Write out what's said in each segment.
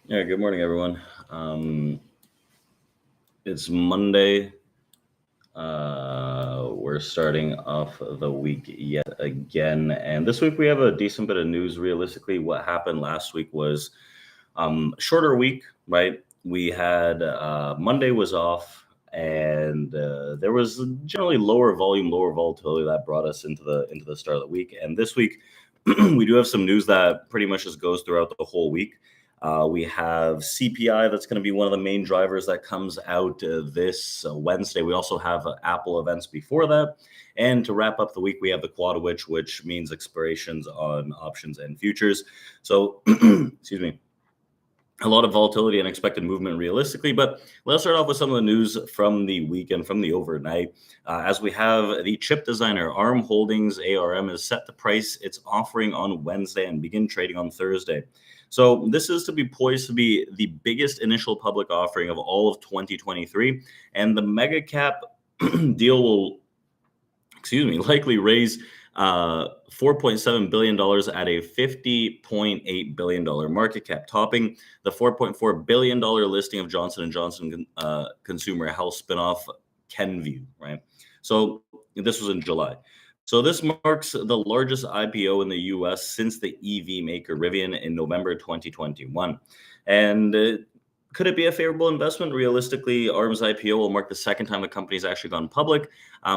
Yeah, good morning, everyone. It's Monday. We're starting off the week yet again. And this week we have a decent bit of news. Realistically, what happened last week was shorter week, right? We had Monday was off, and there was generally lower volume, lower volatility that brought us into the start of the week. And this week, we do have some news that pretty much just goes throughout the whole week. We have CPI that's going to be one of the main drivers that comes out this Wednesday. We also have Apple events before that. And to wrap up the week, we have the Quadwitch, which means expirations on options and futures. So, excuse me, a lot of volatility and expected movement realistically. But let's start off with some of the news from the weekend, from the overnight. As we have the chip designer ARM Holdings, ARM, is set to price its offering on Wednesday and begin trading on Thursday. So this is to be poised to be the biggest initial public offering of all of 2023. And the mega cap deal will, likely raise $4.7 billion at a $50.8 billion market cap, topping the $4.4 billion listing of Johnson & Johnson consumer health spinoff Kenvue, right? So this was in July. So this marks the largest IPO in the U.S. since the EV maker Rivian in November 2021. And could it be a favorable investment? Realistically, ARM's IPO will mark the second time the company's actually gone public,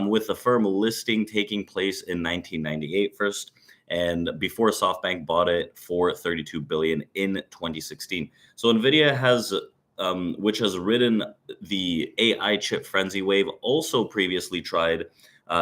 with the firm listing taking place in 1998 first, and before SoftBank bought it for $32 billion in 2016. So NVIDIA has, which has ridden the AI chip frenzy wave, also previously tried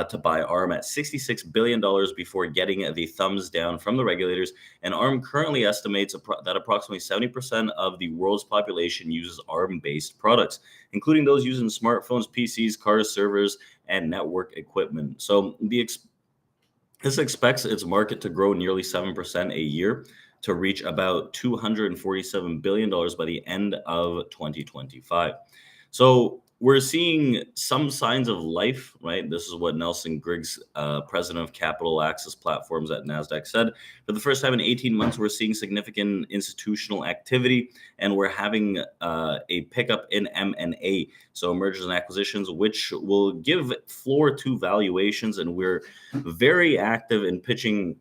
to buy ARM at $66 billion before getting the thumbs down from the regulators. And ARM currently estimates that approximately 70% of the world's population uses ARM-based products, including those using smartphones, PCs, cars, servers, and network equipment. So this expects its market to grow nearly 7% a year to reach about $247 billion by the end of 2025. So we're seeing some signs of life, right? This is what Nelson Griggs, president of Capital Access Platforms at NASDAQ, said. For the first time in 18 months, we're seeing significant institutional activity, and we're having a pickup in M&A, so mergers and acquisitions, which will give floor to valuations, and we're very active in pitching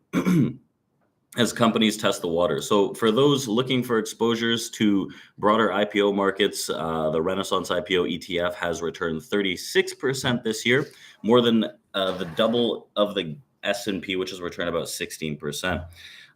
as companies test the water. So for those looking for exposures to broader IPO markets, the Renaissance IPO ETF has returned 36% this year, more than the double of the S&P, which has returned about 16%.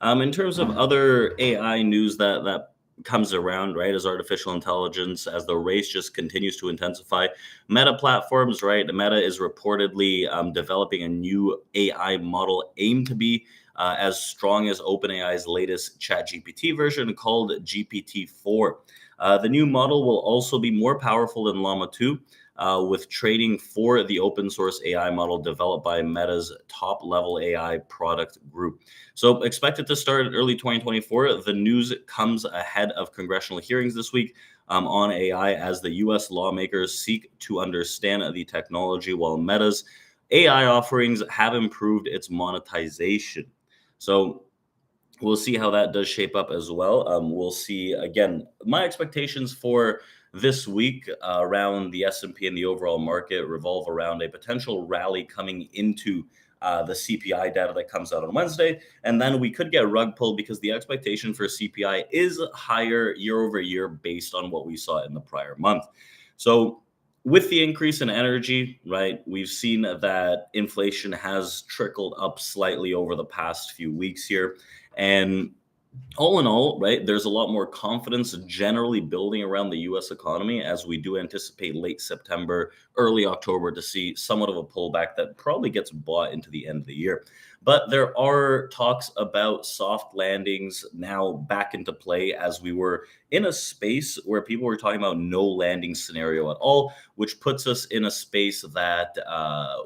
In terms of other AI news that comes around, right, as artificial intelligence, as the race just continues to intensify, Meta platforms, right, Meta is reportedly developing a new AI model aimed to be as strong as OpenAI's latest ChatGPT version called GPT-4. The new model will also be more powerful than Llama 2, with training for the open source AI model developed by Meta's top level AI product group. So expected to start in early 2024. The news comes ahead of congressional hearings this week on AI, as the US lawmakers seek to understand the technology, while Meta's AI offerings have improved its monetization. So we'll see how that does shape up as well. We'll see. Again, my expectations for this week around the S&P and the overall market revolve around a potential rally coming into the CPI data that comes out on Wednesday. And then we could get rug pulled because the expectation for CPI is higher year over year based on what we saw in the prior month. So with the increase in energy, right, we've seen that inflation has trickled up slightly over the past few weeks here. And all in all, right, there's a lot more confidence generally building around the US economy, as we do anticipate late September, early October to see somewhat of a pullback that probably gets bought into the end of the year. But there are talks about soft landings now back into play, as we were in a space where people were talking about no landing scenario at all, which puts us in a space that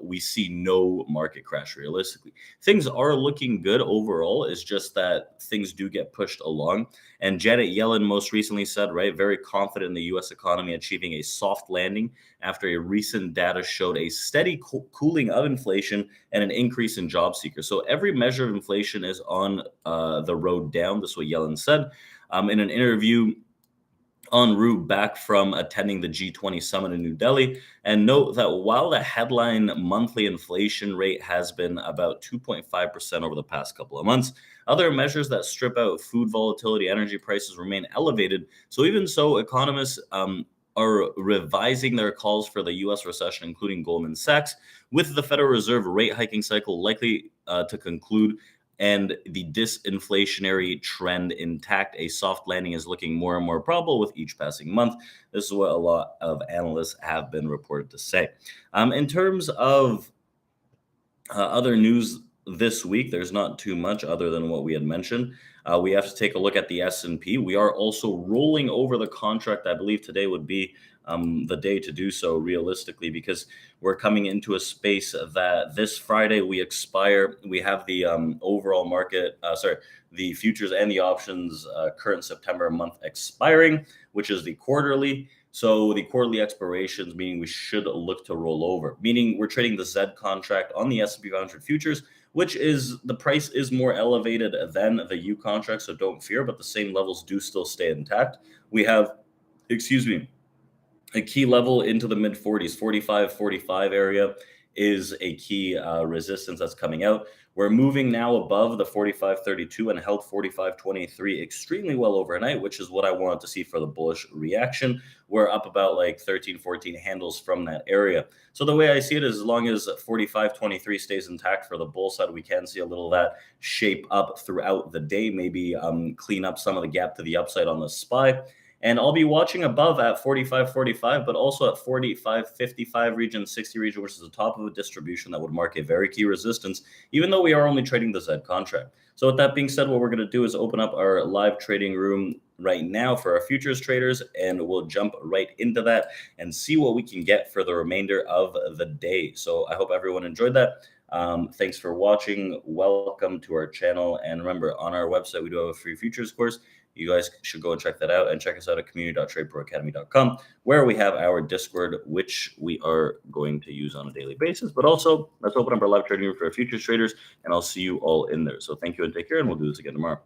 we see no market crash realistically. Things are looking good overall. It's just that things do get pushed along. And Janet Yellen most recently said, right, very confident in the US economy achieving a soft landing after a recent data showed a steady cooling of inflation and an increase in job seekers. So every measure of inflation is on the road down. This is what Yellen said in an interview en route back from attending the G20 summit in New Delhi. And note that while the headline monthly inflation rate has been about 2.5% over the past couple of months, other measures that strip out food volatility, energy prices remain elevated. So even so, economists are revising their calls for the U.S. recession, including Goldman Sachs, with the Federal Reserve rate hiking cycle likely to conclude and the disinflationary trend intact. A soft landing is looking more and more probable with each passing month. This is what a lot of analysts have been reported to say. In terms of other news this week, there's not too much other than what we had mentioned. We have to take a look at the S&P. We are also rolling over the contract. I believe today would be the day to do so realistically, because we're coming into a space that this Friday we expire. We have the overall market, the futures and the options current September month expiring, which is the quarterly. So the quarterly expirations, meaning we should look to roll over, meaning we're trading the Z contract on the S&P 500 futures, which is the price is more elevated than the U contract. So don't fear, but the same levels do still stay intact. We have, a key level into the mid 40s, 45 area is a key resistance that's coming out. We're moving now above the 45.32 and held 45.23 extremely well overnight, which is what I wanted to see for the bullish reaction. We're up about like 13, 14 handles from that area. So the way I see it is, as long as 45.23 stays intact for the bull side, we can see a little of that shape up throughout the day, maybe clean up some of the gap to the upside on the SPY. And I'll be watching above at 45.45, but also at 45.55 region, 60 region, which is the top of a distribution that would mark a very key resistance, even though we are only trading the Z contract. So with that being said, what we're going to do is open up our live trading room right now for our futures traders, and we'll jump right into that and see what we can get for the remainder of the day. So I hope everyone enjoyed that. Thanks for watching. Welcome to our channel. And remember, on our website, we do have a free futures course. You guys should go and check that out, and check us out at community.tradeproacademy.com, where we have our Discord, which we are going to use on a daily basis. But also, let's open up our live trading room for our futures traders, and I'll see you all in there. So thank you and take care, and we'll do this again tomorrow.